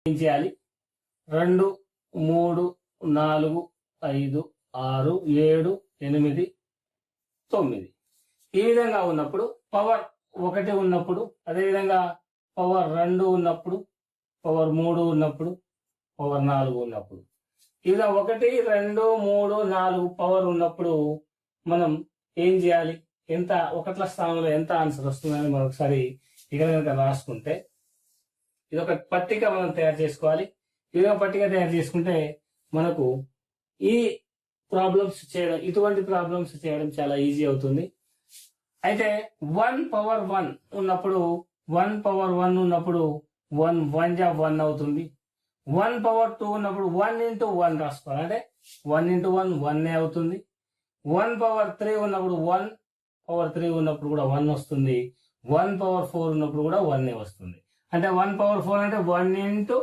ఏం చేయాలి? 2, 3, 4, 5, 6, 7, 8, 9 ఈ విధంగా ఉన్నప్పుడు పవర్ 1 ఉన్నప్పుడు, అదేవిధంగా పవర్ 2 ఉన్నప్పుడు, పవర్ 3 ఉన్నప్పుడు, పవర్ 4 ఉన్నప్పుడు, ఇలా 1, 2, 3, 4 పవర్ ఉన్నప్పుడు మనం ఏం చేయాలి? ఎంత ఒకట్ల స్థానంలో ఎంత ఆన్సర్ వస్తుందని మనం ఒకసారి ఇక్కడ కనుక రాసుకుంటే, ఇది ఒక పట్టిక మనం తయారు చేసుకోవాలి. ఈ పట్టిక తయారు చేసుకుంటే మనకు ఈ ప్రాబ్లమ్స్ చేయడం, ఇటువంటి ప్రాబ్లమ్స్ చేయడం చాలా ఈజీ అవుతుంది. అయితే 1 పవర్ 1 ఉన్నప్పుడు 1 పవర్ 1 ఉన్నప్పుడు 1 1 జా 1 అవుతుంది. 1 పవర్ 2 ఉన్నప్పుడు 1 ఇంటూ 1 రాసుకోవాలి. అంటే 1 ఇంటూ 1 1 అవుతుంది. 1 పవర్ 3 ఉన్నప్పుడు 1 పవర్ 3 ఉన్నప్పుడు కూడా 1 వస్తుంది. 1 పవర్ 4 ఉన్నప్పుడు కూడా 1 వస్తుంది. అంటే 1 పవర్ 4 అంటే 1 ఇంటూ